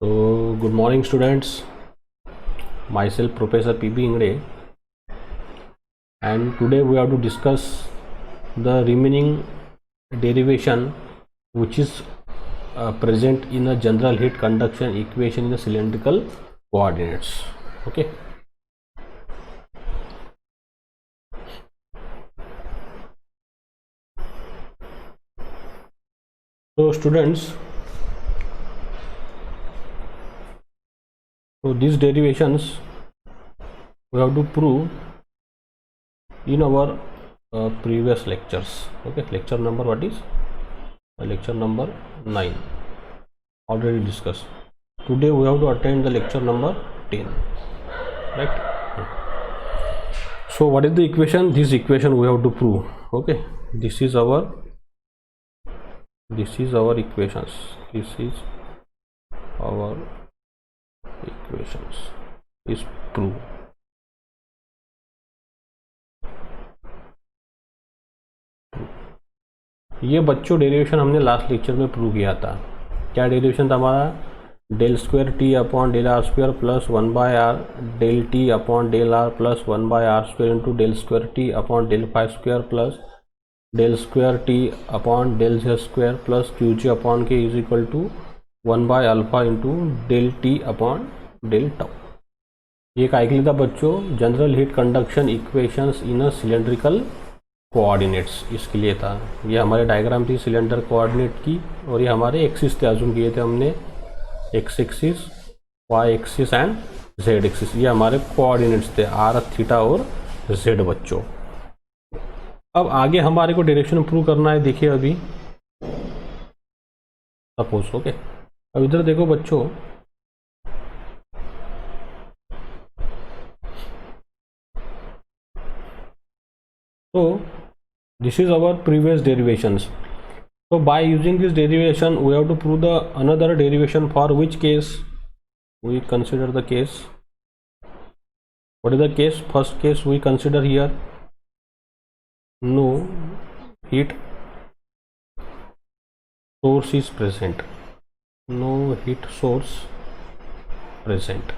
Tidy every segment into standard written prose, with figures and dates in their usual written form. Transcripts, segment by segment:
So, good morning students, myself Professor P.B. Ingde, and today we have to discuss the remaining derivation which is present in a general heat conduction equation in the cylindrical coordinates. Okay. So students, so these derivations we have to prove in our previous lectures. Okay, lecture number what is? Lecture number 9 already discussed. Today we have to attend the lecture number 10, right? So what is the equation? This equation we have to prove. Okay, this is our equations. This is our equations is prove. ये बच्चों derivation हमने last lecture में prove किया था. क्या derivation था हमारा? Del square T upon del are square plus 1/r del T upon del r plus 1/r square into del square T upon del five square plus del square T upon del z square plus q g upon k is equal to 1/अल्फा into del T upon del tau. ये काय के लिए था बच्चों? General heat conduction equations in a cylindrical coordinates, इसके लिए था. ये हमारे डायग्राम थी सिलेंडर कोऑर्डिनेट की, और ये हमारे एक्सिस थे, अज्यूम किए थे हमने X axis, Y axis and Z axis. ये हमारे कोऑर्डिनेट्स थे आर, थीटा और जेड बच्चों. अब आगे हमारे को डायरेक्शन प्रूव करना है. देखिए अभी सपोज. ओके, अब इधर देखो बच्चों, तो this is our previous derivations. So by using this derivation we have to prove the another derivation, for which case we consider the case. What is the case? First case we consider here, no heat source is present. No heat source present.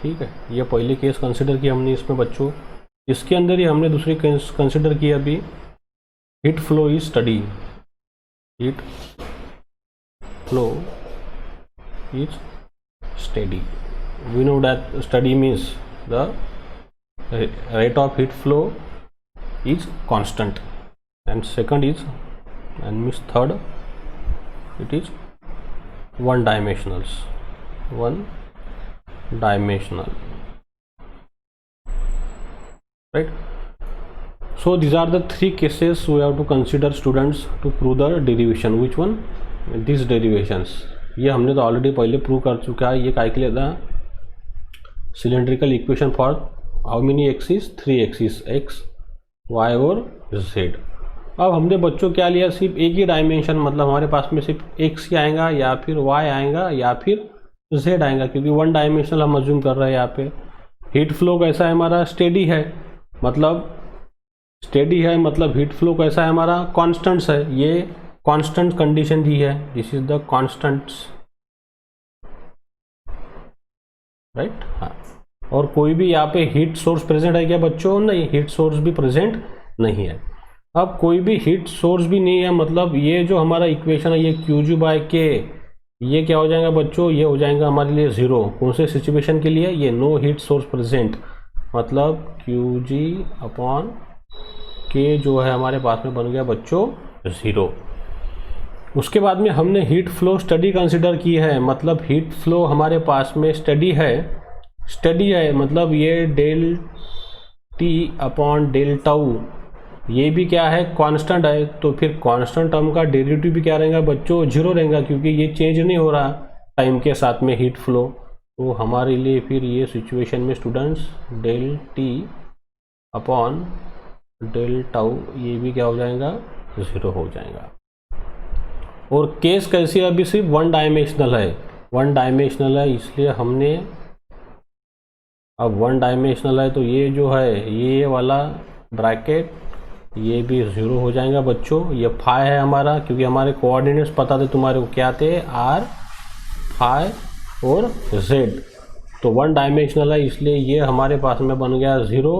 ठीक है, ये पहले case consider किया हमने इसमें बच्चों. इसके अंदर ही हमने दूसरी कंसिडर की अभी, heat flow is steady. Heat flow is steady. We know that steady means the rate of heat flow is constant, and second is, and means third it is one dimensional. Right? So these are the three cases we have to consider students to prove the derivation. Which one? These derivations. ये हमने तो already पहले prove कर चुका है. ये काय के लिए था? Cylindrical equation for how many axis? 3 axis, X, Y और जेड. अब हमने बच्चों क्या लिया? सिर्फ एक ही डायमेंशन, मतलब हमारे पास में सिर्फ एक्स ही आएगा या फिर वाई आएगा या फिर जेड आएगा, क्योंकि वन डायमेंशनल हम अज्यूम कर रहे हैं यहाँ पे. हीट फ्लो कैसा है हमारा? स्टेडी है. मतलब स्टेडी है, मतलब हीट फ्लो कैसा है हमारा? कांस्टेंट्स है. ये कांस्टेंट कंडीशन दी है. This is the constants, right. हाँ, और कोई भी यहाँ पे हीट सोर्स प्रेजेंट है क्या बच्चों? नहीं, हीट सोर्स भी प्रेजेंट नहीं है. अब कोई भी हीट सोर्स भी नहीं है, मतलब ये जो हमारा इक्वेशन है ये क्यू जी बाय के, ये क्या हो जाएगा बच्चों? ये हो जाएगा हमारे लिए ज़ीरो. कौन से सिचुएशन के लिए? ये नो हीट सोर्स प्रेजेंट, मतलब क्यू जी अपॉन के जो है हमारे पास में बन गया बच्चों ज़ीरो. उसके बाद में हमने हीट फ्लो स्टडी कंसिडर की है, मतलब हीट फ्लो हमारे पास में स्टडी है, मतलब ये del T upon del tau, ये भी क्या है? कांस्टेंट है. तो फिर कांस्टेंट टर्म का डेरिवेटिव भी क्या रहेगा बच्चों? जीरो रहेगा, क्योंकि ये चेंज नहीं हो रहा टाइम के साथ में हीट फ्लो. तो हमारे लिए फिर ये सिचुएशन में students del T upon del tau, ये भी क्या हो जाएगा? ज़ीरो हो जाएगा. और केस कैसी है? अभी सिर्फ वन डायमेंशनल है, इसलिए हमने, अब वन डायमेंशनल है तो ये जो है ये वाला ब्रैकेट ये भी 0 हो जाएगा बच्चों। ये फाई है हमारा, क्योंकि हमारे कोऑर्डिनेट्स पता थे तुम्हारे को क्या थे, आर, फाई और जेड। तो वन डायमेंशनल है, इसलिए ये हमारे पास में बन गया 0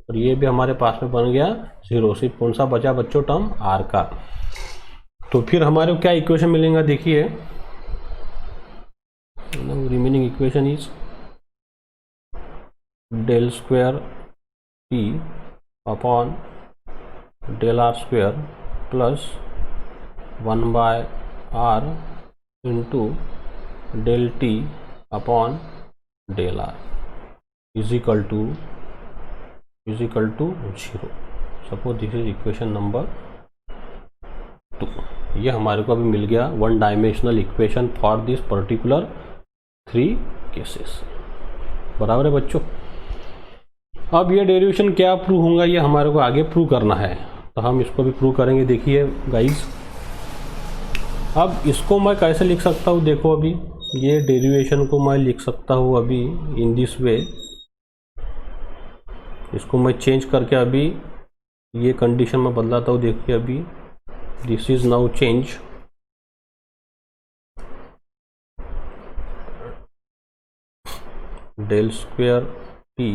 और ये भी हमारे पास में बन गया 0। सिर्फ कौन सा बचा बच्चों, टर्म आर का। तो फिर हमारे को क्या इक्वेशन मिलेगा, देखिए remaining equation is del square T upon del are square plus 1/r into del T upon del are is equal to 0। Suppose this is equation number 2। ये हमारे को अभी मिल गया one dimensional equation for this particular 3 cases. बराबर है बच्चों। अब ये डेरिवेशन क्या प्रूव होगा, ये हमारे को आगे प्रूव करना है, तो हम इसको भी प्रूव करेंगे। देखिए गाइस, अब इसको मैं कैसे लिख सकता हूँ, देखो अभी ये डेरिवेशन को मैं लिख सकता हूँ अभी इन दिस वे। इसको मैं चेंज करके अभी ये कंडीशन में बदलाता हूँ। देखिए अभी this is now change, del square T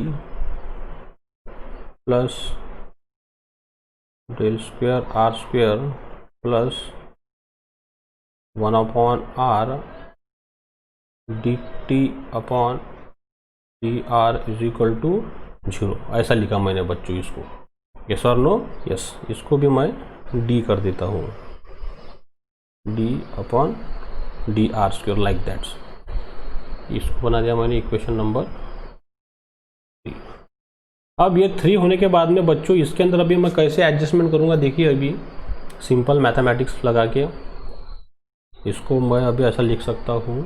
plus del square R square plus 1/r D T upon D R is equal to 0। ऐसा लिखा मैंने बच्चों इसको। यस और नो, यस। इसको भी मैं डी कर देता हूँ, D upon D R square like that's. इसको बना दिया मैंने इक्वेशन नंबर 3। अब ये 3 होने के बाद में बच्चों इसके अंदर अभी मैं कैसे एडजस्टमेंट करूँगा, देखिए अभी सिंपल मैथमेटिक्स लगा के इसको मैं अभी ऐसा लिख सकता हूँ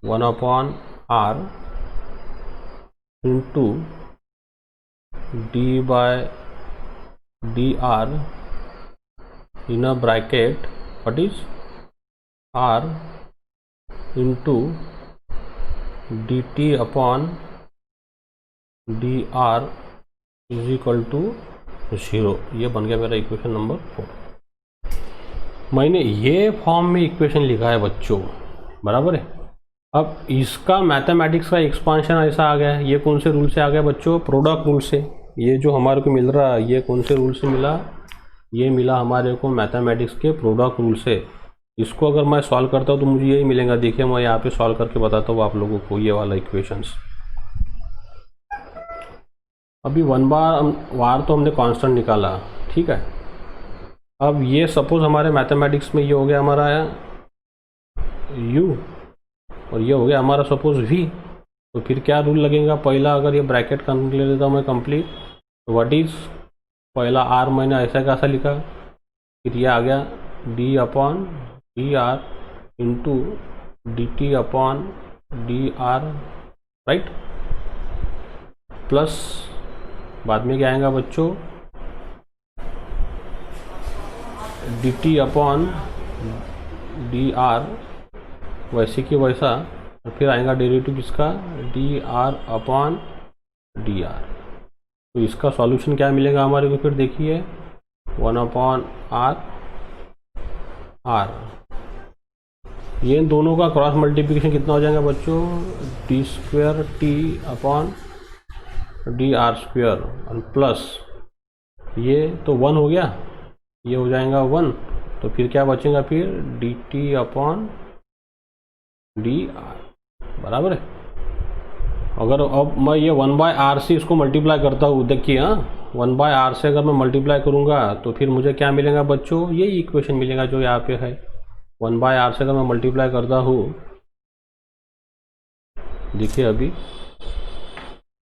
1/r into D by D R in a bracket what is r into D T upon D R is equal to 0। ये बन गया मेरा इक्वेशन नंबर 4। मैंने ये फॉर्म में इक्वेशन लिखा है बच्चों, बराबर है। अब इसका मैथमेटिक्स का एक्सपांशन ऐसा आ गया है। ये कौन से रूल से आ गया बच्चों, प्रोडक्ट रूल से। ये जो हमारे को मिल रहा है ये कौन से रूल से मिला, ये मिला हमारे को मैथमेटिक्स के प्रोडक्ट रूल से। इसको अगर मैं सॉल्व करता हूँ तो मुझे यही मिलेगा। देखिए मैं यहाँ पे सॉल्व करके बताता हूँ आप लोगों को ये वाला इक्वेशंस। अभी 1/r तो हमने कांस्टेंट निकाला, ठीक है। अब ये सपोज हमारे मैथमेटिक्स में ये हो गया हमारा u और ये हो गया हमारा सपोज v। तो फिर क्या रूल लगेगा, पहला अगर ये ब्रैकेट कर ले लेता हूँ मैं कंप्लीट, तो व्हाट इज पहला r मैंने ऐसा कैसा लिखा, फिर ये आ गया d upon D R into D T upon D R, right, plus बाद में क्या आएगा बच्चों D T upon D R वैसे कि वैसा, और फिर आएगा डेरिवेटिव इसका D R upon D R. तो इसका सॉल्यूशन क्या मिलेगा हमारे को, फिर देखिए 1/r r, ये इन दोनों का क्रॉस मल्टीप्लिकेशन कितना हो जाएगा बच्चों, D square T upon D R square और प्लस ये तो 1 हो गया, ये हो जाएगा 1। तो फिर क्या बचेगा, फिर D T upon D R, बराबर है। अगर अब मैं ये 1/r से इसको मल्टीप्लाई करता हूँ, देखिए हाँ 1/r से अगर मैं मल्टीप्लाई करूँगा तो फिर मुझे क्या मिलेगा बच्चों, यही इक्वेशन मिलेगा जो यहाँ पे है। 1/r से अगर मैं मल्टीप्लाई करता हूँ, देखिए अभी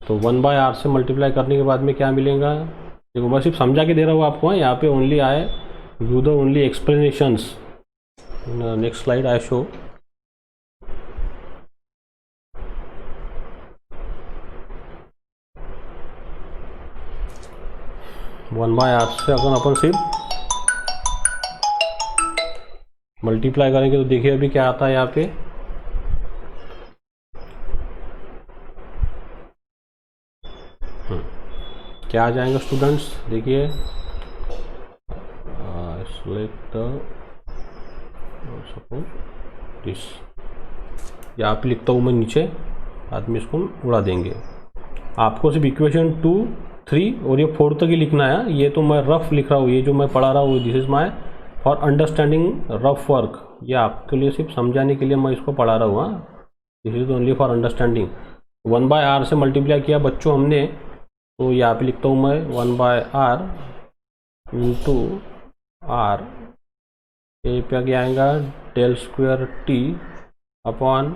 तो 1/r से मल्टीप्लाई करने के बाद में क्या मिलेगा, देखो मैं सिर्फ समझा के दे रहा हूँ आपको। यहाँ पे only I you the only explanations. Next slide I show. One by R से अगर अपन सिर्फ मल्टीप्लाई करेंगे तो देखिए अभी क्या आता है यहाँ पे, क्या आ जाएगा स्टूडेंट्स, देखिए सेलेक्ट सपोज दिस, यहाँ पे लिखता हूँ मैं नीचे, बाद में इसको उड़ा देंगे। आपको सिर्फ इक्वेशन 2, 3 और ये 4 तक ही लिखना है। ये तो मैं रफ लिख रहा हूँ, ये जो मैं पढ़ा रहा हूँ this is my for understanding rough work, ये आपके लिए सिर्फ समझाने के लिए मैं इसको पढ़ा रहा हूँ। हाँ, this is only for understanding. 1/r से मल्टीप्लाई किया बच्चों हमने, तो यहाँ पे लिखता हूँ मैं 1/r इंटू r, ये पे क्या आएगा del square t upon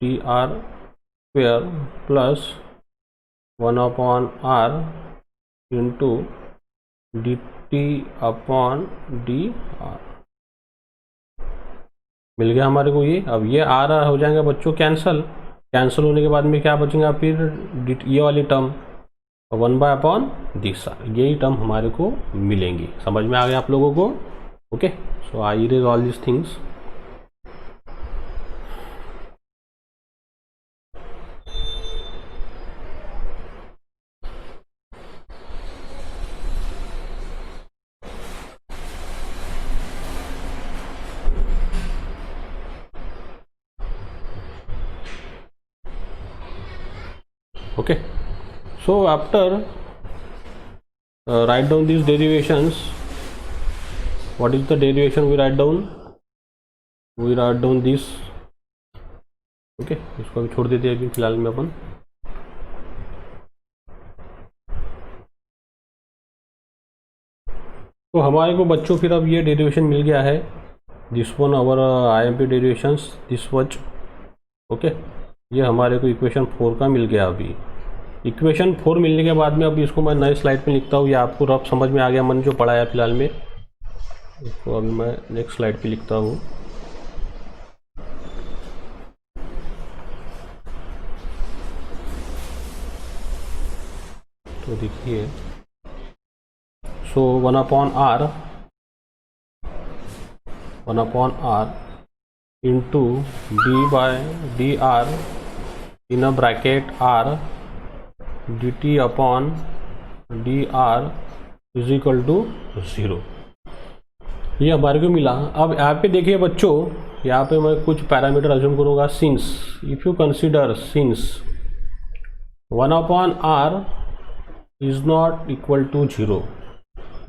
t r square plus 1/r into D T upon D r. मिल गया हमारे को ये। अब ये आर हो जाएंगे बच्चों कैंसल, कैंसिल होने के बाद में क्या बचेगा फिर ये वाली टर्म 1/दिस, यही टर्म हमारे को मिलेंगी। समझ में आ गया आप लोगों को? Okay, so I erase all this things. Okay, so after write down these derivations. What is the derivation we write down? We write down this. Okay, इसको अभी छोड़ देते हैं अभी फिलहाल में अपन। तो हमारे को बच्चों फिर अब ये डेरिवेशन मिल गया है, this one hour IMP derivations this वच। ओके, ये हमारे को इक्वेशन 4 का मिल गया। अभी इक्वेशन 4 मिलने के बाद में अभी इसको मैं नए स्लाइड पे लिखता हूँ, या आपको रफ समझ में आ गया मैंने जो पढ़ाया फिलहाल में, इसको अभी मैं नेक्स्ट स्लाइड पे लिखता हूँ। तो देखिए, so 1/r into d/dr in a bracket r dt upon dr is equal to 0। ये हमारे को मिला। अब यहाँ पे देखिए बच्चों, यहाँ पे मैं कुछ पैरामीटर अज्यूम करूँगा। Since if you consider since 1/r is not equal to 0,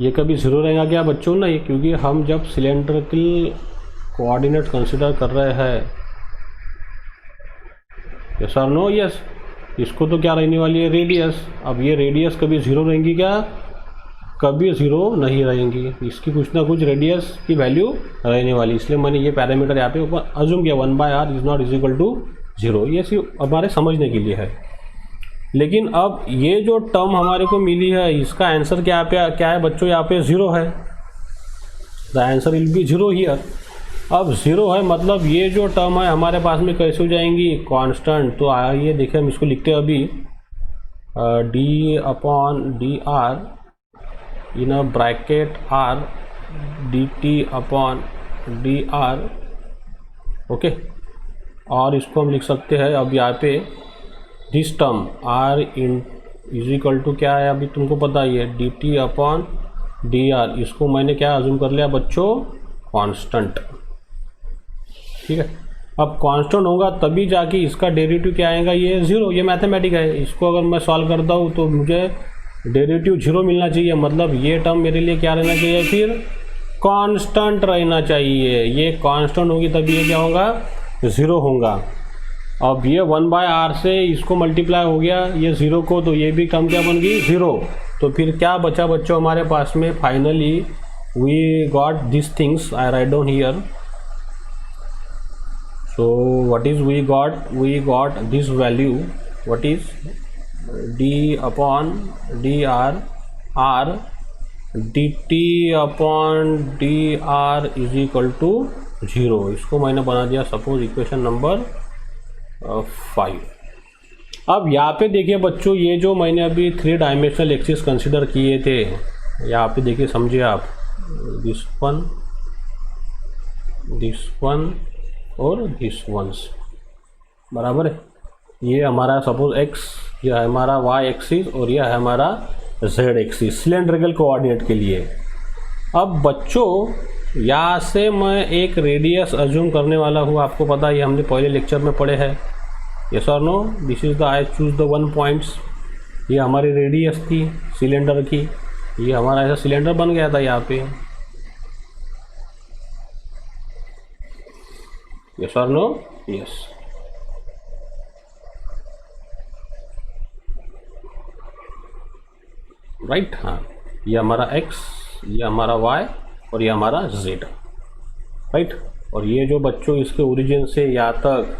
ये कभी 0 रहेगा क्या बच्चों? नहीं, क्योंकि हम जब सिलेंड्रिकल कोऑर्डिनेट कंसीडर कर रहे हैं, यस और नो? यस। इसको तो क्या रहने वाली है? रेडियस। अब ये रेडियस कभी 0 रहेंगी क्या? कभी 0 नहीं रहेंगी, इसकी कुछ ना कुछ रेडियस की वैल्यू रहने वाली। इसलिए मैंने ये पैरामीटर यहाँ पे ऊपर अज्यूम किया 1/r is not is equal to 0। ये सिर्फ हमारे समझने के लिए है। लेकिन अब ये जो टर्म हमारे को मिली है, इसका आंसर क्या है बच्चों? यहाँ पे 0 है। The answer will be 0 here. अब 0 है मतलब ये जो टर्म है हमारे पास में कैसे हो जाएंगी? कांस्टेंट। तो आइए देखिए, हम इसको लिखते हैं अभी d/dr in a bracket r dt upon dr। Okay, और इसको हम लिख सकते हैं अब यहाँ पे this term r is equal to क्या है? अभी तुमको पता ही है dt अपॉन dr। इसको मैंने क्या अज्यूम कर लिया बच्चों? कांस्टेंट। ठीक है, अब कांस्टेंट होगा तभी जाके इसका डेरिवेटिव क्या आएगा? ये 0। ये मैथमेटिक है। इसको अगर मैं सॉल्व करता हूँ तो मुझे डेरिवेटिव 0 मिलना चाहिए। मतलब ये टर्म मेरे लिए क्या रहना चाहिए? फिर कांस्टेंट रहना चाहिए। ये कांस्टेंट होगी तभी ये क्या होगा? 0 होगा। अब ये 1/r से इसको मल्टीप्लाई हो गया ये 0 को, तो ये भी टर्म क्या बन गई? 0। तो फिर क्या बचा बच्चों हमारे पास में? Finally we got this things. I write down here. So what is we got? We got this value. What is d upon dr r dt upon dr is equal to 0। इसको मैंने बना दिया सपोज इक्वेशन नंबर 5। अब यहाँ पे देखिए बच्चों, ये जो मैंने अभी 3 डायमेंशनल एक्सिस कंसिडर किए थे, यहाँ पे देखिए, समझिए आप, दिस वन और दिस वंस बराबर है। ये हमारा सपोज x, यह है हमारा y एक्सिस और यह है हमारा z एक्सिस सिलेंड्रिकल कोऑर्डिनेट के लिए। अब बच्चों यहाँ से मैं एक रेडियस अज्यूम करने वाला हूँ, आपको पता है ये हमने पहले लेक्चर में पढ़े हैं। यस और no, this is the I choose the 1 points. ये हमारी रेडियस थी सिलेंडर की, ये हमारा ऐसा सिलेंडर बन गया था यहाँ पे। यस और नो, यस। राइट, हाँ, ये हमारा x, ये हमारा y और ये हमारा z। राइट, और ये जो बच्चों इसके ओरिजिन से यहाँ तक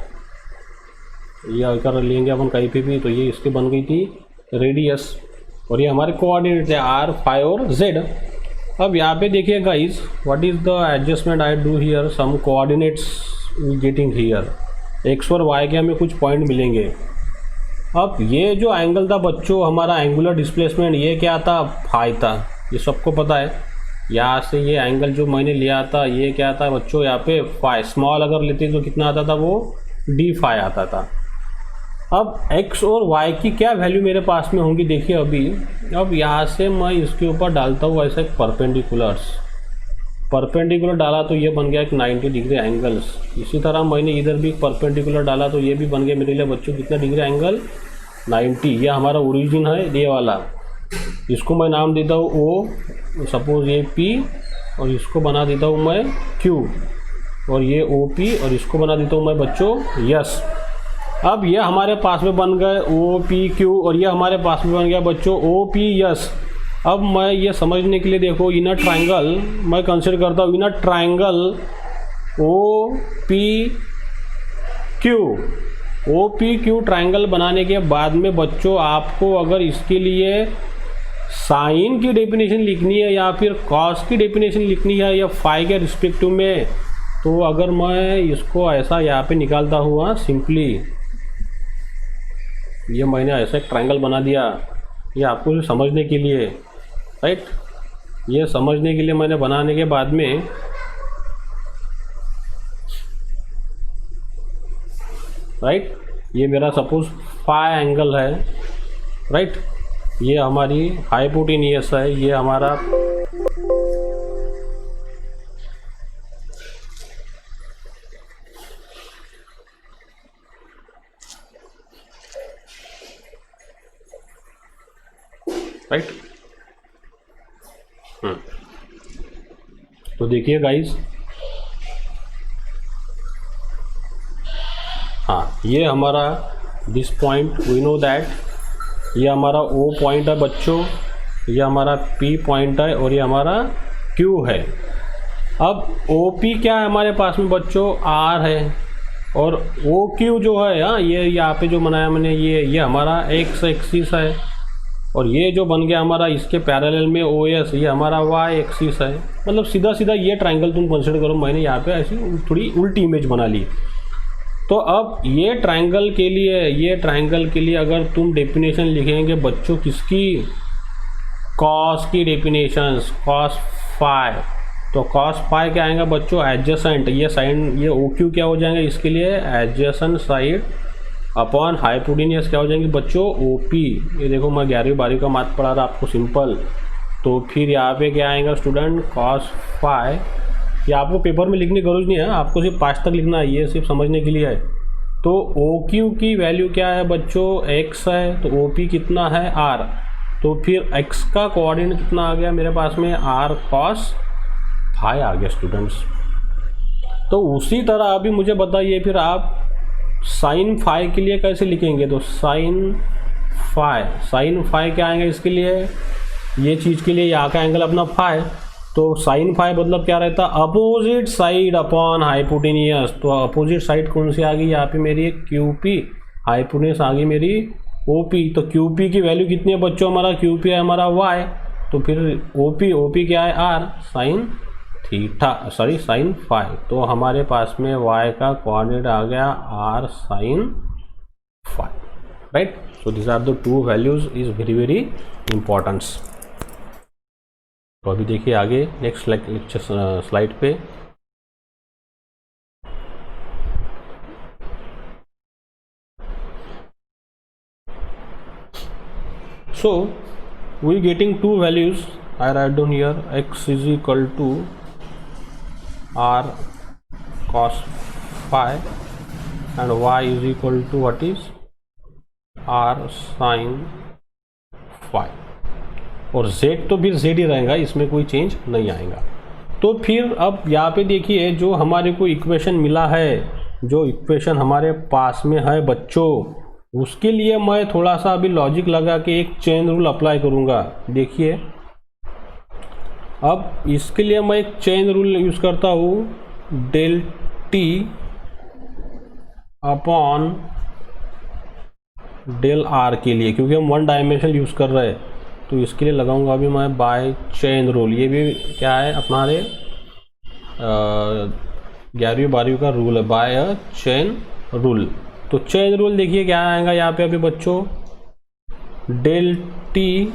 ये अगर लेंगे अपन कहीं पे भी, तो ये इसकी बन गई थी रेडियस, और ये हमारे कोऑर्डिनेट है r, फाई और z। अब यहाँ पे देखिए guys, what is the adjustment I do here, some coordinates we getting here, x और y के हमें कुछ पॉइंट मिलेंगे। अब ये जो एंगल था बच्चों हमारा एंगुलर डिस्प्लेसमेंट, ये क्या था, फाई था, ये सबको पता है। यहाँ से ये एंगल जो मैंने लिया था ये क्या था बच्चों, यहाँ पे फाई, स्मॉल अगर लेते तो कितना आता था, वो डी फाई आता था। अब x और y की क्या वैल्यू मेरे पास में होंगी देखिए अभी। अब यहाँ से मैं इसके ऊपर डालता हूँ ऐसा एक परपेंडिकुलर डाला तो ये बन गया एक 90 डिग्री एंगल्स। इसी तरह मैंने इधर भी परपेंडिकुलर डाला तो ये भी बन गया मेरे लिए बच्चों कितना डिग्री एंगल, 90। ये हमारा ओरिजिन है ये वाला, इसको मैं नाम देता हूँ O, सपोज ये P, और इसको बना देता हूँ मैं Q, और ये OP, और इसको बना देता हूँ मैं बच्चों S। अब ये हमारे पास में बन गए OPQ, और ये हमारे पास में बन गया बच्चों OPS। अब मैं ये समझने के लिए देखो, इनर ट्रायंगल मैं कंसिडर करता हूँ, इनर ट्रायंगल OPQ ट्रायंगल बनाने के बाद में बच्चों आपको अगर इसके लिए साइन की डेफिनेशन लिखनी है या फिर कॉस की डेफिनेशन लिखनी है या फाई के रिस्पेक्टिव में, तो अगर मैं इसको ऐसा यहाँ पे निकालता हुआ सिंपली, ये मैंने ऐसा एक ट्रायंगल बना दिया, ये आपको समझने के लिए, राइट, ये समझने के लिए मैंने बनाने के बाद में राइट, ये मेरा सपोज फाई एंगल है, राइट, ये हमारी हाइपोटेनियस है, ये हमारा राइट। तो देखिए गाइस, हाँ, ये हमारा this point we know that, ये हमारा O पॉइंट है बच्चों, ये हमारा P पॉइंट है, और ये हमारा Q है। अब OP क्या है हमारे पास में बच्चों, R है, और OQ जो है, हाँ, ये यहाँ पे जो बनाया मैंने, ये हमारा X एक्सिस है, और ये जो बन गया हमारा इसके पैरेलल में OS, ये हमारा Y एक्सिस है। मतलब सीधा सीधा ये ट्रायंगल तुम कंसिडर करो, मैंने यहाँ पे ऐसी थोड़ी उल्टी इमेज बना ली। तो अब ये ट्रायंगल के लिए अगर तुम डेफिनेशन लिखेंगे बच्चों किसकी, कॉस की डेफिनेशंस, कॉस फाई, तो कॉस फाई क्या आएगा बच्चों, एडजेसेंट, ये साइन, ये OQ क्या हो जाएंगे इसके लिए, एडजेसेंट साइड अपॉन हाइपोटेनियस क्या हो जाएंगे बच्चों, OP। ये देखो मैं 11वीं 12वीं का मैथ पढ़ा रहा आपको सिंपल। तो फिर यहाँ पे क्या आएगा स्टूडेंट, कॉस फाई, ये आपको पेपर में लिखने की जरूरत नहीं है, आपको सिर्फ 5 तक लिखना है, ये सिर्फ समझने के लिए है। तो OQ की वैल्यू क्या है बच्चों, X है, तो OP कितना है, R, तो फिर X का कोऑर्डिनेट कितना आ गया मेरे पास में, R cos फाई आ गया स्टूडेंट्स। तो उसी तरह अभी मुझे बताइए फिर आप साइन फाई के लिए कैसे लिखेंगे, तो साइन फाई क्या आएंगे इसके लिए, ये चीज़ के लिए यहाँ का एंगल अपना फाई, तो साइन फाई मतलब क्या रहता, अपोजिट साइड अपॉन हाइपोटेनियस। तो अपोजिट साइड कौन सी आ गई यहाँ पे मेरी, QP, हाइपोटेनियस आ गई मेरी OP। तो QP की वैल्यू कितनी है बच्चों, हमारा QP है हमारा Y, तो फिर OP क्या है, R sine theta, sorry sine phi. तो हमारे पास में Y का कोऑर्डिनेट आ गया R sine phi, right. So this are the two values is very very importance. तो अभी देखिए आगे नेक्स्ट लेक्चर स्लाइड पे। So we getting two values I write down here x is equal to r cos phi and y is equal to what is r sin phi, और z तो फिर z ही रहेगा, इसमें कोई change नहीं आएगा। तो फिर अब यहाँ पे देखिए जो हमारे को इक्वेशन मिला है, जो इक्वेशन हमारे पास में है बच्चों, उसके लिए मैं थोड़ा सा अभी लॉजिक लगा के एक चेन रूल अप्लाई करूँगा। देखिए अब इसके लिए मैं एक चेन रूल यूज़ करता हूँ, del T upon del R के लिए, क्योंकि हम वन डायमेंशनल यूज़ कर रहे हैं, तो इसके लिए लगाऊंगा अभी मैं बाय चेन रूल। ये भी क्या है हमारे 11वीं 12वीं का रूल है, बाय चेन रूल। तो चेन रूल देखिए क्या आएगा यहाँ पे अभी बच्चों, del T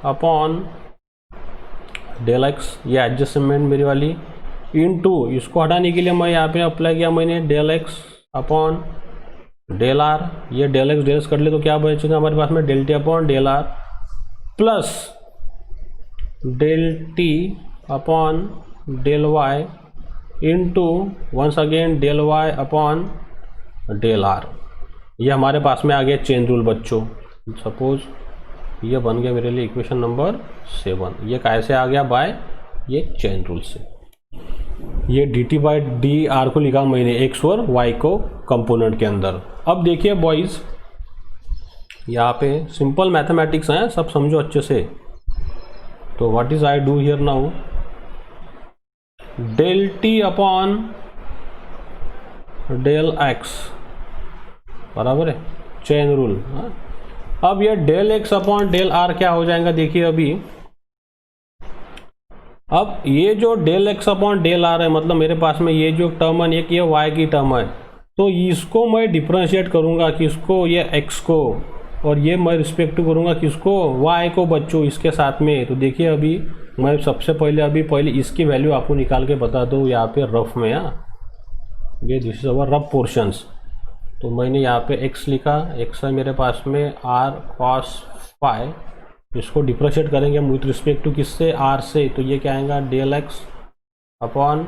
upon del X, ये एडजस्टमेंट मेरी वाली, इनटू इसको हटाने के लिए मैं यहाँ पे अप्लाई किया मैंने del x upon del r. ये डेल एक्स कर ले तो क्या बचेगा हमारे पास में, del T upon del r plus del T upon del y into once again del y upon del r. ये हमारे पास में आ गया चेन रूल बच्चों। सपोज ये बन गया मेरे लिए इक्वेशन नंबर 7। ये कैसे आ गया, बाय ये चेन रूल से। ये D T by D R को लिखा मैंने एक्स और वाई को कंपोनेंट के अंदर। अब देखिए बॉयज़ यहाँ पे सिंपल मैथमेटिक्स हैं, सब समझो अच्छे से। तो what is I do here now, del T upon del x बराबर है चेन रूल। अब ये del x upon del r क्या हो जाएगा, देखिए अभी अब ये जो del x upon del r है, मतलब मेरे पास में ये जो टर्म है ये वाई की टर्म है, तो इसको मैं डिफ्रेंशिएट करूँगा किसको, ये एक्स को, और ये मैं रिस्पेक्टिव करूँगा किसको, वाई को बच्चों इसके साथ में। तो देखिए अभी मैं सबसे पहले इसकी वैल्यू आपको निकाल के बता दूँ यहाँ पे रफ में। ये this is our rough portions. तो मैंने यहाँ पे x लिखा, x है मेरे पास में r cos phi, इसको डिफ्रेंशिएट करेंगे हम विथ रिस्पेक्ट टू किससे, r से, तो ये क्या आएगा डेल x अपॉन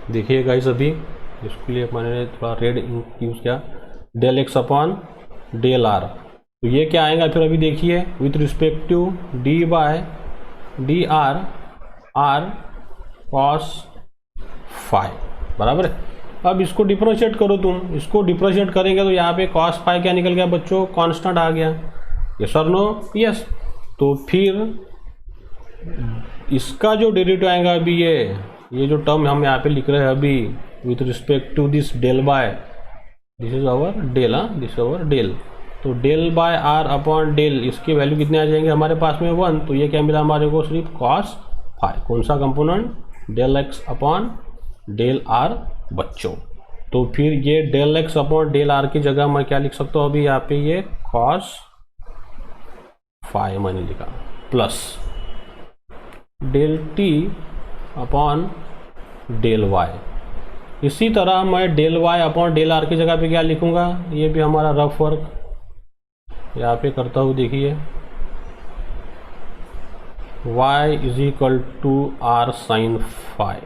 देखिए गाइस अभी इसके लिए मैंने थोड़ा रेड इंक यूज़ किया, del x upon del r. तो ये क्या आएगा फिर अभी देखिए with respect to d by D r r cos phi बराबर है। अब इसको डिफ्रेंशिएट करो तुम, इसको डिफ्रेंशिएट करेंगे तो यहाँ पे कॉस फाई क्या निकल गया बच्चों, कांस्टेंट आ गया। यस और नो, यस। तो फिर इसका जो डेरिवेटिव आएगा अभी ये जो टर्म हम यहाँ पे लिख रहे हैं अभी with respect to this del by, this is our del, this is our del. तो del by r upon del, इसकी वैल्यू कितने आ जाएंगे हमारे पास में 1। तो ये क्या मिला हमारे को, सिर्फ कॉस फाई, कौन सा component, del x upon del r बच्चों। तो फिर ये del x upon del r की जगह मैं क्या लिख सकता हूँ अभी यहाँ पे, ये कॉस फाई मैंने लिखा, plus del T upon del y. इसी तरह मैं del y upon del r की जगह पे क्या लिखूंगा, ये भी हमारा रफ वर्क यहाँ पे करता हूँ। देखिए y is equal to r sine phi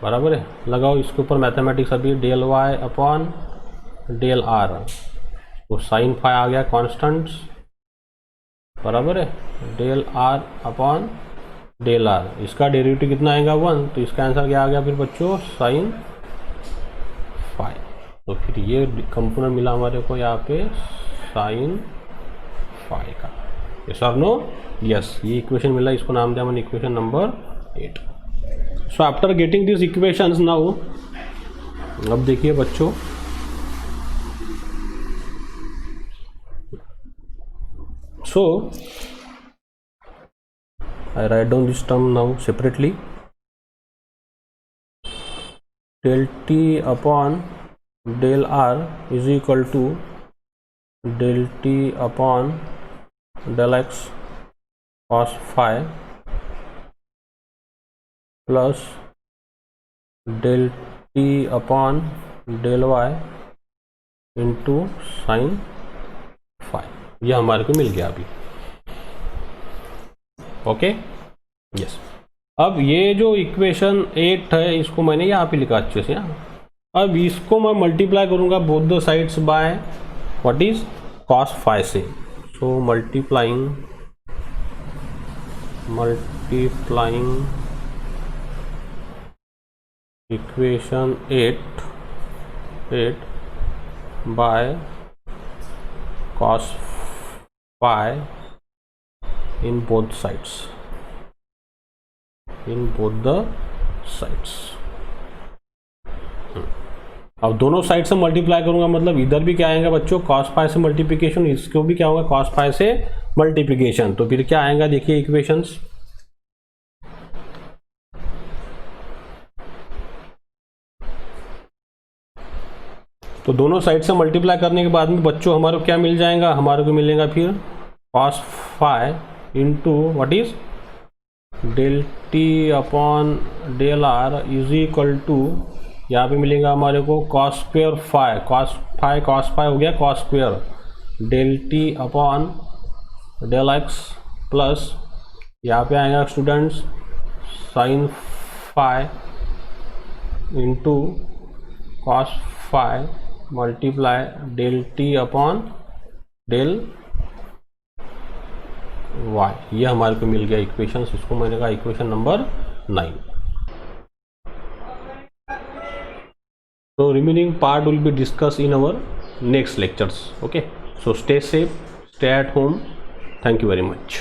बराबर है, लगाओ इसके ऊपर मैथमेटिक्स अभी, del y upon del r, तो साइन फाई आ गया कॉन्स्टेंट्स बराबर है, del r upon del r, इसका डेरिवेटिव कितना आएगा 1। तो इसका आंसर क्या आ गया फिर बच्चों, साइन फाई। तो फिर ये कंपोनेंट मिला हमारे को यहाँ पे साइन फाई का। यस और नो, यस, ये इक्वेशन मिला, इसको नाम दिया मैंने equation number 8। So after getting this equations now, अब देखिए बच्चों सो I write down this term now separately. Del t upon del r is equal to del t upon del x cos phi plus del T upon del y into sine phi. ये हमारे को मिल गया अभी। Okay yes. अब ये जो equation 8 है इसको मैंने यहाँ पे लिखा अच्छे से। अब इसको मैं मल्टीप्लाई करूँगा both the sides by what is cos phi से। So multiplying equation 8 by cos phi in both sides, in both the sides। अब दोनों साइड से मल्टीप्लाई करूंगा मतलब इधर भी क्या आएगा बच्चों cos फाई से मल्टीप्लिकेशन, इसको भी क्या होगा cos फाई से मल्टीप्लिकेशन। तो फिर क्या आएगा देखिए इक्वेशंस। तो दोनों साइड से मल्टीप्लाई करने के बाद में बच्चों हमारे को क्या मिल जाएगा, हमारे को मिलेगा फिर cos phi into what is del T upon del are is equal to, यहाँ पे मिलेगा हमारे को cos square phi, cos phi हो गया cos square del T upon del x plus यहाँ पे आएगा students sine phi into cos phi multiply del T upon del y. ये हमारे को मिल गया इक्वेशन। इसको मैंने कहा इक्वेशन नंबर 9। तो remaining part will be discuss in our next lectures. Okay, so stay safe, stay at home. Thank you very much.